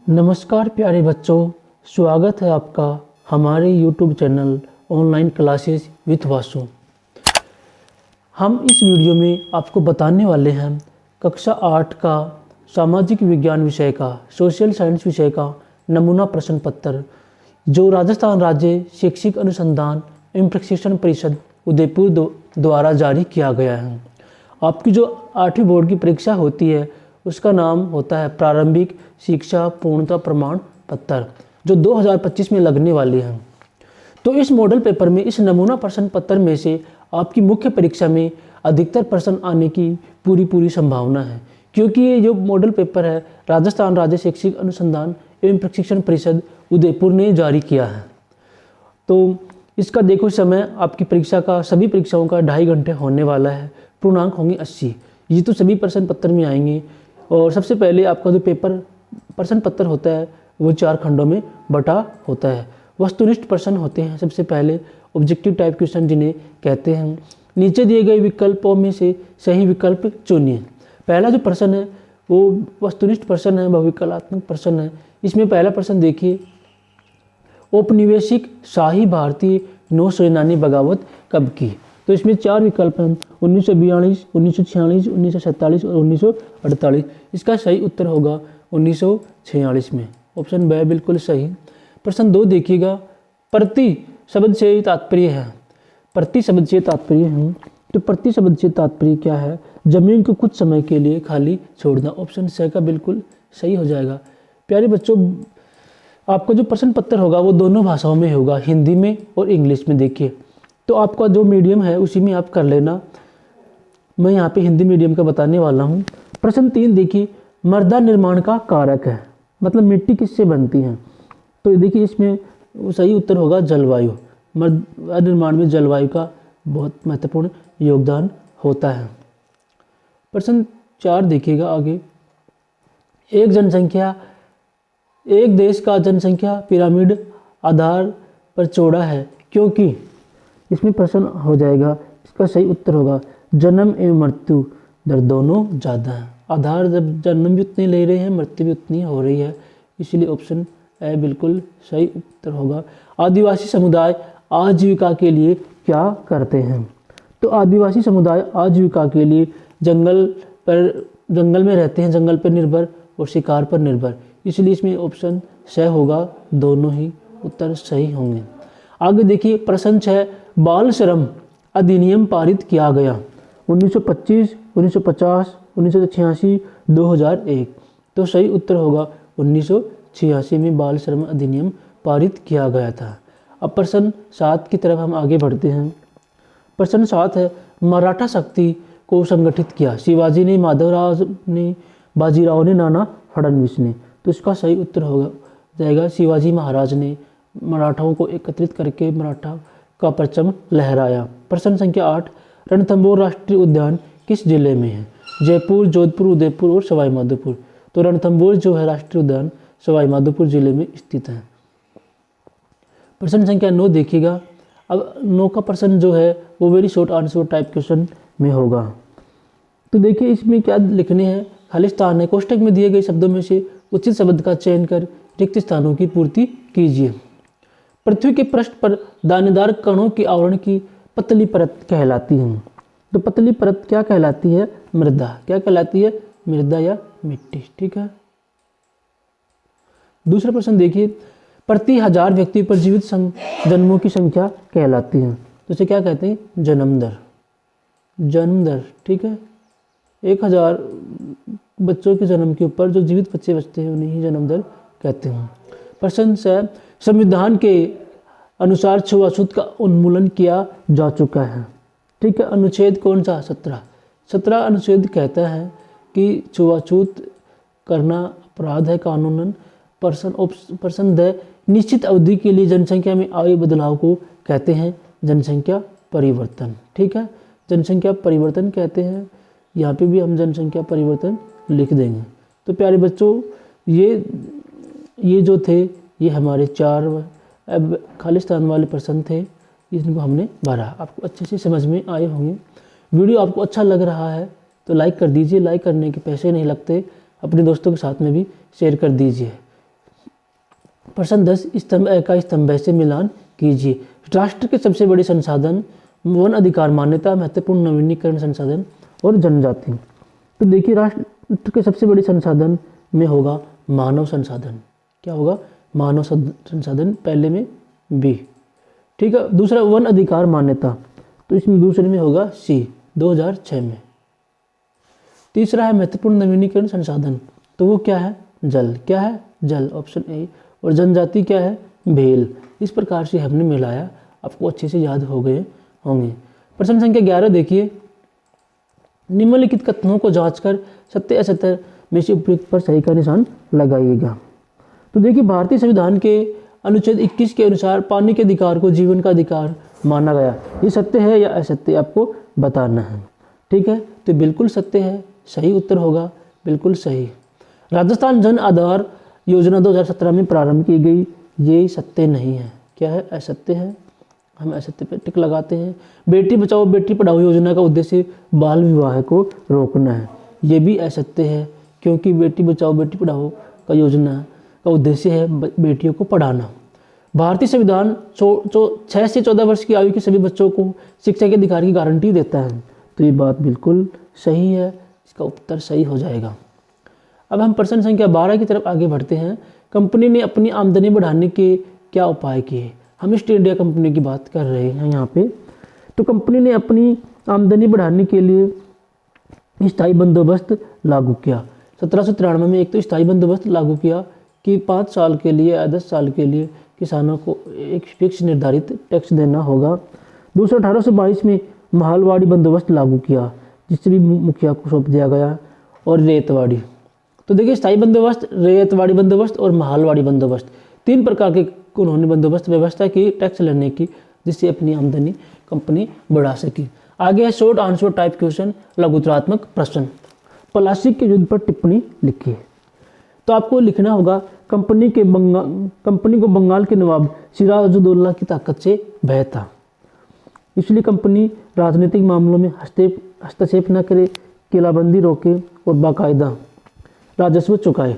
नमस्कार प्यारे बच्चों, स्वागत है आपका हमारे YouTube channel online classes with Vasu. हम इस वीडियो में आपको बताने वाले हैं कक्षा 8 का सामाजिक विज्ञान विषय का सोशल साइंस विषय का नमूना प्रश्न पत्र जो राजस्थान राज्य शैक्षिक अनुसंधान एवं प्रशिक्षण परिषद उदयपुर द्वारा जारी किया गया है। आपकी जो 8वीं बोर्ड की परीक्षा होती है उसका नाम होता है प्रारंभिक शिक्षा पूर्णता प्रमाण पत्र, जो 2025 में लगने वाली है। तो इस मॉडल पेपर में इस नमूना प्रश्न पत्र में से आपकी मुख्य परीक्षा में अधिकतर प्रश्न आने की पूरी संभावना है, क्योंकि ये जो मॉडल पेपर है राजस्थान राज्य शैक्षिक अनुसंधान एवं प्रशिक्षण परिषद उदयपुर ने जारी किया है। तो इसका देखो समय आपकी परीक्षा का सभी परीक्षाओं का 2.5 घंटे होने वाला है। पूर्णांक होंगे 80। ये तो सभी प्रश्न पत्र में आएंगे। और सबसे पहले आपका जो प्रश्न पत्र होता है वो 4 खंडों में बटा होता है। वस्तुनिष्ठ प्रश्न होते हैं सबसे पहले, ऑब्जेक्टिव टाइप क्वेश्चन जिन्हें कहते हैं। नीचे दिए गए विकल्पों में से सही विकल्प चुनिए। पहला जो प्रश्न है वो वस्तुनिष्ठ प्रश्न है, बहुविकल्पात्मक प्रश्न है। इसमें पहला प्रश्न देखिए, औपनिवेशिक शाही भारतीय नौसेनानी बगावत कब की? तो इसमें 4 विकल्प हैं, 1942, 1946, 1947 और 1948। इसका सही उत्तर होगा 1946 में, ऑप्शन ब बिल्कुल सही। प्रश्न 2 देखिएगा, प्रति शब्द से तात्पर्य है। प्रति शब्द से तात्पर्य है, तो प्रति शब्द से तात्पर्य क्या है? जमीन को कुछ समय के लिए खाली छोड़ना, ऑप्शन स का बिल्कुल सही हो जाएगा। प्यारे बच्चों, आपका जो प्रश्न पत्र होगा वो दोनों भाषाओं में होगा, हिंदी में और इंग्लिश में। देखिए, तो आपका जो मीडियम है उसी में आप कर लेना। मैं यहाँ पे हिंदी मीडियम का बताने वाला हूँ। प्रश्न 3 देखिए, मृदा निर्माण का कारक है, मतलब मिट्टी किससे बनती है? तो देखिए इसमें सही उत्तर होगा जलवायु। मृदा निर्माण में जलवायु का बहुत महत्वपूर्ण योगदान होता है। प्रश्न 4 देखिएगा आगे, एक देश का जनसंख्या पिरामिड आधार पर चौड़ा है क्योंकि, इसमें प्रश्न हो जाएगा, इसका सही उत्तर होगा जन्म एवं मृत्यु दर दोनों ज़्यादा है। आधार जब जन्म भी उतने ले रहे हैं, मृत्यु भी उतनी हो रही है, इसलिए ऑप्शन ए बिल्कुल सही उत्तर होगा। आदिवासी समुदाय आजीविका के लिए क्या करते हैं? तो आदिवासी समुदाय आजीविका के लिए जंगल में रहते हैं, जंगल पर निर्भर और शिकार पर निर्भर, इसलिए इसमें ऑप्शन स होगा, दोनों ही उत्तर सही होंगे। आगे देखिए प्रश्न 6, बाल श्रम अधिनियम पारित किया गया 1925, 1950, 1986, 2001। तो सही उत्तर होगा 1986 में बाल श्रम अधिनियम पारित किया गया था। अब प्रश्न 7 की तरफ हम आगे बढ़ते हैं। प्रश्न 7 है, मराठा शक्ति को संगठित किया शिवाजी ने, माधवराव ने, बाजीराव ने, नाना फडणवीस ने। तो इसका सही उत्तर होगा जाएगा शिवाजी महाराज ने मराठाओं को एकत्रित करके मराठा का परचम लहराया। प्रश्न संख्या 8, रणथंभौर राष्ट्रीय उद्यान किस जिले में है? जयपुर, जोधपुर, उदयपुर और सवाई माधोपुर। तो रणथंभौर जो है राष्ट्रीय उद्यान सवाई माधोपुर जिले में स्थित है। प्रश्न संख्या 9 देखिएगा। अब 9 का प्रश्न जो है वो very short answer type question में होगा। तो देखिए इसमें क्या लिखने हैं, खाली स्थान है, कोष्टक में दिए गए शब्दों में से उचित शब्द का चयन कर रिक्त स्थानों की पूर्ति कीजिए। पृथ्वी के पृष्ठ पर दानेदार कणों के आवरण की पतली परत कहलाती है। तो पतली परत क्या कहलाती है? मृदा। क्या कहलाती है? मृदा या मिट्टी। ठीक है। दूसरा प्रश्न देखिए, प्रति 1000 व्यक्ति पर जीवित जन्मों की संख्या कहलाती है। तो इसे क्या कहते हैं? जन्म दर। जन्म दर, ठीक है। 1000 बच्चों के जन्म के ऊपर जो जीवित बच्चे बचते हैं उन्हें ही जन्म दर कहते हैं। प्रश्न से, संविधान के अनुसार छुआछूत का उन्मूलन किया जा चुका है। ठीक है। अनुच्छेद कौन सा? 17 अनुच्छेद कहता है कि छुआछूत करना अपराध है कानूनन। प्रश्न द, निश्चित अवधि के लिए जनसंख्या में आए बदलाव को कहते हैं जनसंख्या परिवर्तन। ठीक है, जनसंख्या परिवर्तन कहते हैं। यहाँ पे भी हम जनसंख्या परिवर्तन लिख देंगे। तो प्यारे बच्चों, ये जो थे ये हमारे 4 अब खालिस्तान वाले प्रश्न थे, जिनको हमने भरा। आपको अच्छे से समझ में आए होंगे। वीडियो आपको अच्छा लग रहा है तो लाइक कर दीजिए। लाइक करने के पैसे नहीं लगते। अपने दोस्तों के साथ में भी शेयर कर दीजिए। प्रश्न 10 स्तंभ ए का स्तंभ ब से मिलान कीजिए। राष्ट्र के सबसे बड़े संसाधन वन अधिकार मान्यता, महत्वपूर्ण नवीनीकरण संसाधन और जनजाति। तो देखिए राष्ट्र के सबसे बड़े संसाधन में होगा मानव संसाधन। क्या होगा? मानव संसाधन, पहले में बी। ठीक है। दूसरा वन अधिकार मान्यता, तो इसमें दूसरे में होगा सी 2006 में। तीसरा है महत्वपूर्ण नवीनीकरण संसाधन, तो वो क्या है? जल। क्या है? जल, ऑप्शन ए। और जनजाति क्या है? भेल। इस प्रकार से हमने मिलाया, आपको अच्छे से याद हो गए होंगे। प्रश्न संख्या 11 देखिए, निम्नलिखित कथनों को जांचकर सत्य असत्य में से उपयुक्त पर सही का निशान लगाइएगा। तो देखिए भारतीय संविधान के अनुच्छेद 21 के अनुसार पानी के अधिकार को जीवन का अधिकार माना गया। ये सत्य है या असत्य आपको बताना है। ठीक है, तो बिल्कुल सत्य है, सही उत्तर होगा बिल्कुल सही। राजस्थान जन आधार योजना 2017 में प्रारंभ की गई, ये सत्य नहीं है। क्या है? असत्य है, हम असत्य पे टिक लगाते हैं। बेटी बचाओ बेटी पढ़ाओ योजना का उद्देश्य बाल विवाह को रोकना है, ये भी असत्य है, क्योंकि बेटी बचाओ बेटी पढ़ाओ का योजना का उद्देश्य है बेटियों को पढ़ाना। भारतीय संविधान 6 से 14 वर्ष की आयु के सभी बच्चों को शिक्षा के अधिकार की गारंटी देता है, तो ये बात बिल्कुल सही है, इसका उत्तर सही हो जाएगा। अब हम प्रश्न संख्या 12 की तरफ आगे बढ़ते हैं। कंपनी ने अपनी आमदनी बढ़ाने के क्या उपाय किए? हम ईस्ट इंडिया कंपनी की बात कर रहे हैं यहाँ पे। तो कंपनी ने अपनी आमदनी बढ़ाने के लिए स्थायी बंदोबस्त लागू किया। 1793 में एक तो स्थायी बंदोबस्त लागू किया कि 5 साल के लिए या 10 साल के लिए किसानों को एक फिक्स निर्धारित टैक्स देना होगा। दूसरा 1822 में महलवाड़ी बंदोबस्त लागू किया, जिससे भी मुखिया को सौंप दिया गया। और रेतवाड़ी, तो देखिए स्थायी बंदोबस्त, रेतवाड़ी बंदोबस्त और महलवाड़ी बंदोबस्त, 3 प्रकार के उन्होंने बंदोबस्त व्यवस्था की टैक्स लेने की, जिससे अपनी आमदनी कंपनी बढ़ा सकी। आगे है शॉर्ट आंसर टाइप क्वेश्चन, लघुत्तरात्मक प्रश्न। प्लासी के युद्ध पर टिप्पणी लिखिए। तो आपको लिखना होगा कंपनी को बंगाल के नवाब सिराजुद्दौला की ताकत से भय था, इसलिए कंपनी राजनीतिक मामलों में हस्तक्षेप न करे, किलाबंदी रोके और बाकायदा राजस्व चुकाए।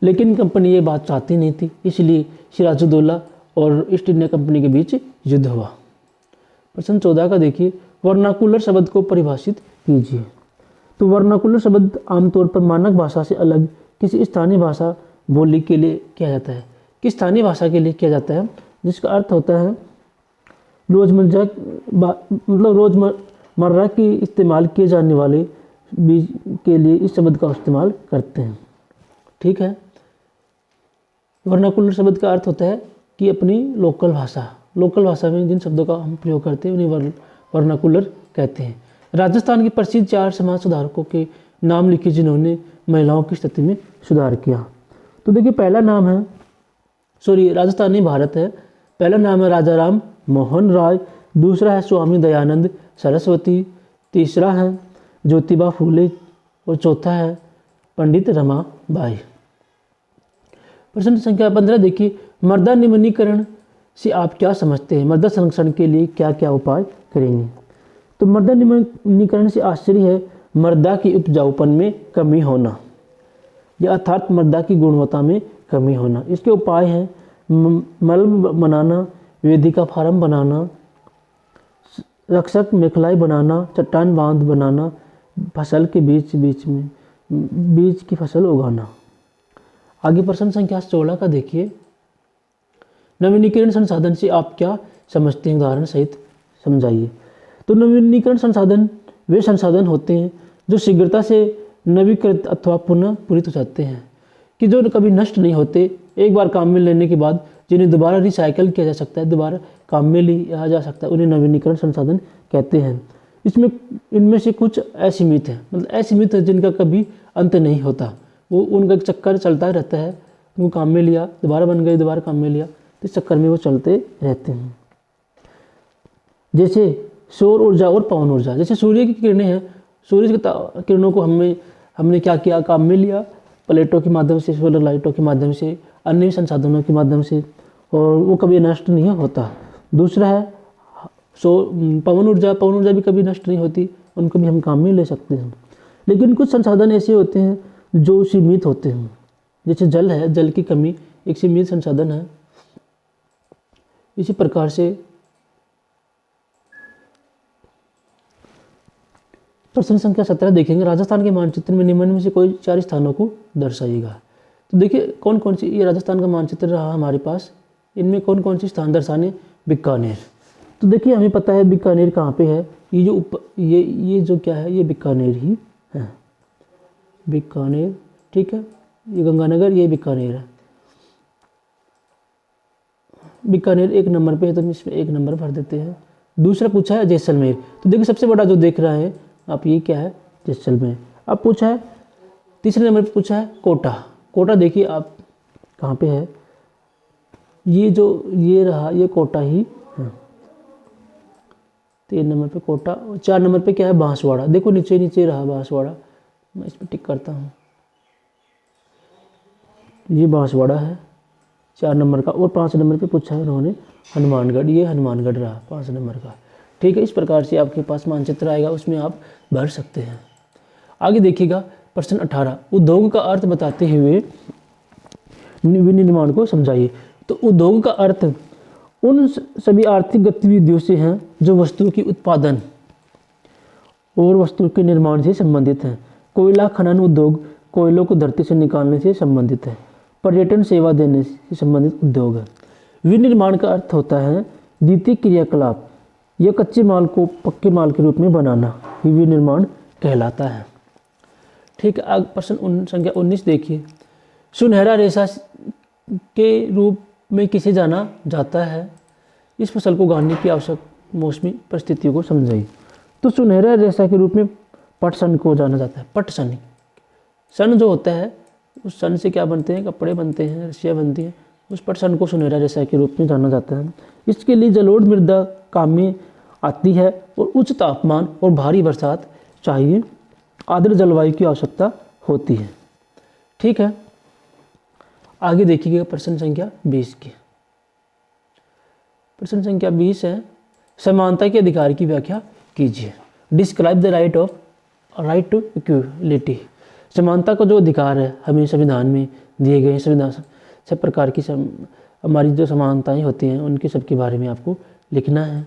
लेकिन कंपनी ये बात चाहती नहीं थी, इसलिए सिराजुद्दौला और ईस्ट इंडिया कंपनी के बीच युद्ध हुआ। प्रश्न 14 का देखिए, वर्नाकुलर शब्द को परिभाषित कीजिए। तो वर्नाकुलर शब्द आमतौर पर मानक भाषा से अलग किसी स्थानीय भाषा बोली के लिए किया जाता है, कि स्थानीय भाषा के लिए किया जाता है, जिसका अर्थ होता है रोजमर्रा की इस्तेमाल किए जाने वाले बीज के लिए इस शब्द का इस्तेमाल करते हैं। ठीक है। वर्नाकुलर शब्द का अर्थ होता है कि अपनी लोकल भाषा में जिन शब्दों का हम प्रयोग करते हैं उन्हें वर्नाकुलर कहते हैं। राजस्थान के प्रसिद्ध 4 समाज सुधारकों के नाम लिखिए जिन्होंने महिलाओं की स्थिति में सुधार किया। तो देखिए राजस्थान नहीं भारत है। पहला नाम है राजा राम मोहन राय, दूसरा है स्वामी दयानंद सरस्वती, तीसरा है ज्योतिबा फूले और चौथा है पंडित रमाबाई। प्रश्न संख्या 15 देखिए, मृदा निम्नीकरण से आप क्या समझते हैं? मृदा संरक्षण के लिए क्या क्या उपाय करेंगे? तो मृदा निम्नीकरण से आश्चर्य है मृदा की उपजाऊपन में कमी होना, या अर्थात मृदा की गुणवत्ता में कमी होना। इसके उपाय हैं मलबा बनाना, वेदिका फार्म बनाना, रक्षक मेखलाई बनाना, चट्टान बांध बनाना, फसल के बीच में बीज की फसल उगाना। आगे प्रश्न संख्या 16 का देखिए, नवीनीकरण संसाधन से आप क्या समझते हैं? उदाहरण सहित समझाइए। तो नवीनीकरण संसाधन वे संसाधन होते हैं जो शीघ्रता से नवीकृत अथवा पुनः पूरित हो जाते हैं, कि जो कभी नष्ट नहीं होते, एक बार काम में लेने के बाद जिन्हें दोबारा रिसाइकल किया जा सकता है, दोबारा काम में लिया जा सकता है, उन्हें नवीनीकरण संसाधन कहते हैं। इनमें से कुछ असीमित हैं, मतलब असीमित है जिनका कभी अंत नहीं होता, वो उनका चक्कर चलता रहता है, उनको काम में लिया, दोबारा बन गए, दोबारा काम में लिया, तो इस चक्कर में वो चलते रहते हैं। जैसे सौर ऊर्जा और पवन ऊर्जा, जैसे सूर्य की किरणें हैं, सूर्य की किरणों को हमने क्या किया, काम में लिया, प्लेटों के माध्यम से, सोलर लाइटों के माध्यम से, अन्य संसाधनों के माध्यम से, और वो कभी नष्ट नहीं होता। दूसरा है पवन ऊर्जा भी कभी नष्ट नहीं होती, उनको भी हम काम में ले सकते हैं। लेकिन कुछ संसाधन ऐसे होते हैं जो सीमित होते हैं, जैसे जल है, जल की कमी एक सीमित संसाधन है। इसी प्रकार से प्रश्न संख्या 17 देखेंगे। राजस्थान के मानचित्र में निम्न में से कोई 4 स्थानों को दर्शाइएगा। तो देखिए कौन कौन सी, ये राजस्थान का मानचित्र रहा हमारे पास, इनमें कौन कौन सी स्थान दर्शाने। बीकानेर, तो देखिए हमें पता है बीकानेर कहाँ पे है, ये जो ये जो क्या है, ये बीकानेर ही है, बीकानेर, ठीक है। ये गंगानगर, ये बीकानेर है। बीकानेर 1 नंबर पे है, तो हम इसमें 1 नंबर भर देते हैं। दूसरा पूछा है जैसलमेर, तो देखिए सबसे बड़ा जो देख रहा है आप, ये क्या है, जैसलमेर। अब पूछा है तीसरे नंबर पे पूछा है कोटा। कोटा देखिए आप कहाँ पे है, ये जो ये रहा, ये कोटा ही है। 3 नंबर पे कोटा, और 4 नंबर पे क्या है, बांसवाड़ा। देखो नीचे नीचे रहा बांसवाड़ा, मैं इसमें टिक करता हूँ, ये बांसवाड़ा है 4 नंबर का। और 5 नंबर पे पूछा है उन्होंने हनुमानगढ़, ये हनुमानगढ़ रहा 5 नंबर का, ठीक है। इस प्रकार से आपके पास मानचित्र आएगा, उसमें आप भर सकते हैं। आगे देखिएगा प्रश्न 18, उद्योग का अर्थ बताते हुए विनिर्माण को समझाइए। तो उद्योग का अर्थ उन सभी आर्थिक गतिविधियों से हैं जो वस्तु की उत्पादन और वस्तु के निर्माण से संबंधित हैं। कोयला खनन उद्योग कोयलों को धरती से निकालने से संबंधित है। पर्यटन सेवा देने से संबंधित उद्योग है। विनिर्माण का अर्थ होता है द्वितीय क्रियाकलाप या कच्चे माल को पक्के माल के रूप में बनाना, ये विनिर्माण कहलाता है, ठीक है। आगे प्रश्न संख्या 19 देखिए। सुनहरा रेशा के रूप में किसे जाना जाता है, इस फसल को उगाने की आवश्यक मौसमी परिस्थितियों को समझाइए। तो सुनहरा रेशा के रूप में पटसन को जाना जाता है। पटसन, सन जो होता है, उस सन से क्या बनते हैं, कपड़े बनते हैं, रस्सियाँ बनती हैं, उस पटसन को सुनहरा रेशा के रूप में जाना जाता है। इसके लिए जलोढ़ मृदा काम में आती है और उच्च तापमान और भारी बरसात चाहिए, आर्द्र जलवायु की आवश्यकता होती है, ठीक है। आगे देखिएगा प्रश्न संख्या 20 की। प्रश्न संख्या 20 है, समानता के अधिकार की व्याख्या कीजिए। Describe the right to equality. समानता का जो अधिकार है हमें संविधान में दिए गए, संविधान सब प्रकार की हमारी जो समानताएं होती हैं उनके सब के बारे में आपको लिखना है।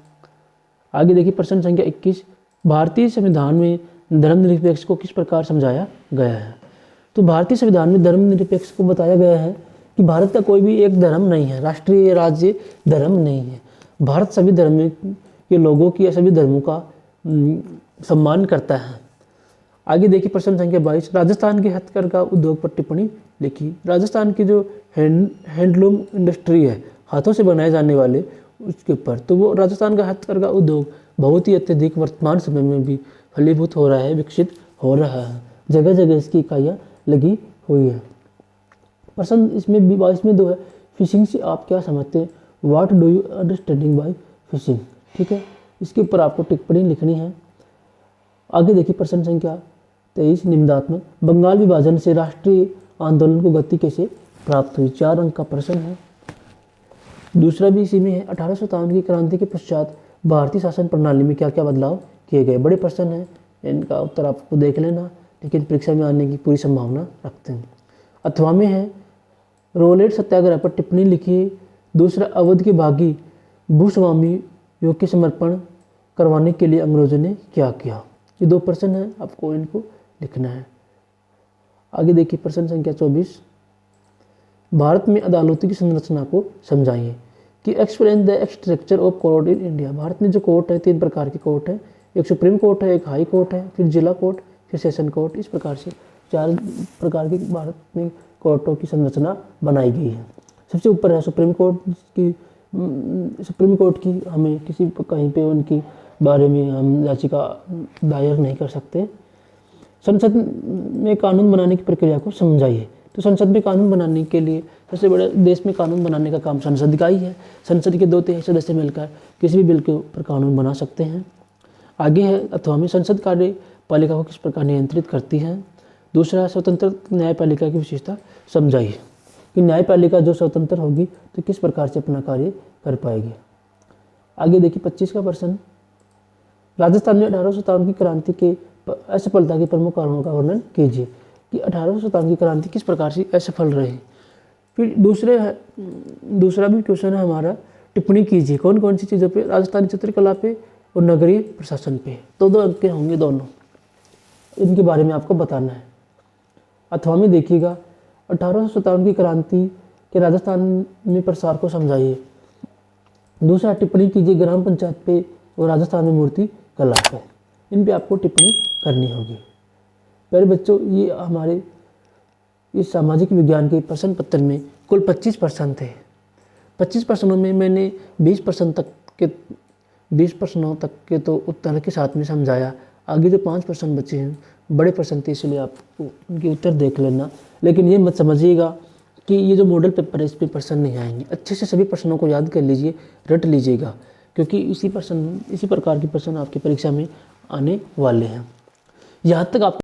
आगे देखिए प्रश्न संख्या 21, भारतीय संविधान में धर्मनिरपेक्ष को किस प्रकार समझाया गया है। तो भारतीय संविधान में धर्मनिरपेक्ष को बताया गया है कि भारत का कोई भी एक धर्म नहीं है, राष्ट्रीय राज्य धर्म नहीं है। भारत सभी धर्म के लोगों की या सभी धर्मों का सम्मान करता है। आगे देखिए प्रश्न संख्या 22, राजस्थान के हथकरघा उद्योग पर टिप्पणी लिखी। राजस्थान की जो हैंडलूम इंडस्ट्री है, हाथों से बनाए जाने वाले, उसके ऊपर तो वो राजस्थान का हथकरघा उद्योग बहुत ही अत्यधिक वर्तमान समय में भी फलीभूत हो रहा है, विकसित हो रहा है। जगह जगह इसकी इकाइयाँ लगी हुई है। प्रश्न इसमें 22 में 2 है, फिशिंग से आप क्या समझते हैं, what do you understanding by fishing, ठीक है। इसके ऊपर आपको टिप्पणी लिखनी है। आगे देखिए प्रश्न संख्या 23, निम्नात्मक बंगाल विभाजन से राष्ट्रीय आंदोलन को गति कैसे प्राप्त हुई। 4 अंक का प्रश्न है। दूसरा भी इसी में है, 1857 की क्रांति के पश्चात भारतीय शासन प्रणाली में क्या क्या बदलाव किए गए। बड़े प्रश्न हैं, इनका उत्तर आपको देख लेना, लेकिन परीक्षा में आने की पूरी संभावना रखते हैं। अथवा में है, रोलेट सत्याग्रह पर टिप्पणी लिखी। दूसरा, अवध के बागी भूस्वामी योग के समर्पण करवाने के लिए अंग्रेजों ने क्या किया। ये 2 प्रश्न हैं, आपको इनको लिखना है। आगे देखिए प्रश्न संख्या 24, भारत में अदालतों की संरचना को समझाइए कि explain the structure of court in India. Bharat में जो कोर्ट है 3 प्रकार के कोर्ट है, एक सुप्रीम कोर्ट है, एक हाई कोर्ट है, फिर जिला कोर्ट, फिर सेशन कोर्ट। इस प्रकार से 4 प्रकार की भारत में कोर्टों की संरचना बनाई गई है। सबसे ऊपर है सुप्रीम कोर्ट की हमें किसी कहीं पे उनकी बारे में हम याचिका दायर नहीं कर सकते। संसद में कानून बनाने की प्रक्रिया को समझाइए। तो संसद में कानून बनाने के लिए सबसे बड़े देश में कानून बनाने का काम संसद का ही है। संसद के 2/3 सदस्य मिलकर किसी भी बिल के ऊपर कानून बना सकते हैं। आगे है अथवा में संसद कार्यपालिका को किस प्रकार नियंत्रित करती है। दूसरा, स्वतंत्र न्यायपालिका की विशेषता समझाइए कि न्यायपालिका जो स्वतंत्र होगी तो किस प्रकार से अपना कार्य कर पाएगी। आगे देखिए 25 का प्रश्न, राजस्थान में 1857 की क्रांति के असफलता के प्रमुख कारणों का वर्णन कीजिए कि 1857 की क्रांति किस प्रकार से असफल रही। फिर दूसरा भी क्वेश्चन है हमारा, टिप्पणी कीजिए कौन कौन सी चीज़ों पे, राजस्थानी चित्रकला पे और नगरीय प्रशासन पे। तो 2 अंक के होंगे दोनों, इनके बारे में आपको बताना है। अथवा में देखिएगा 1857 की क्रांति के राजस्थान में प्रसार को समझाइए। दूसरा, टिप्पणी कीजिए ग्राम पंचायत पे और राजस्थान में मूर्ति कला पे। इन पे आपको टिप्पणी करनी होगी। प्यारे बच्चों, ये हमारे इस सामाजिक विज्ञान के प्रश्न पत्र में कुल 25 प्रश्न थे। 25 प्रश्नों में मैंने 20 प्रश्नों तक के तो उत्तर के साथ में समझाया। आगे जो 5 प्रश्न बचे हैं बड़े प्रश्न थे, इसलिए आप उनके उत्तर देख लेना। लेकिन ये मत समझिएगा कि ये जो मॉडल पेपर है इस पर प्रश्न नहीं आएंगे। अच्छे से सभी प्रश्नों को याद कर लीजिए, रट लीजिएगा, क्योंकि इसी प्रकार के प्रश्न आपकी परीक्षा में आने वाले हैं। यहाँ तक आप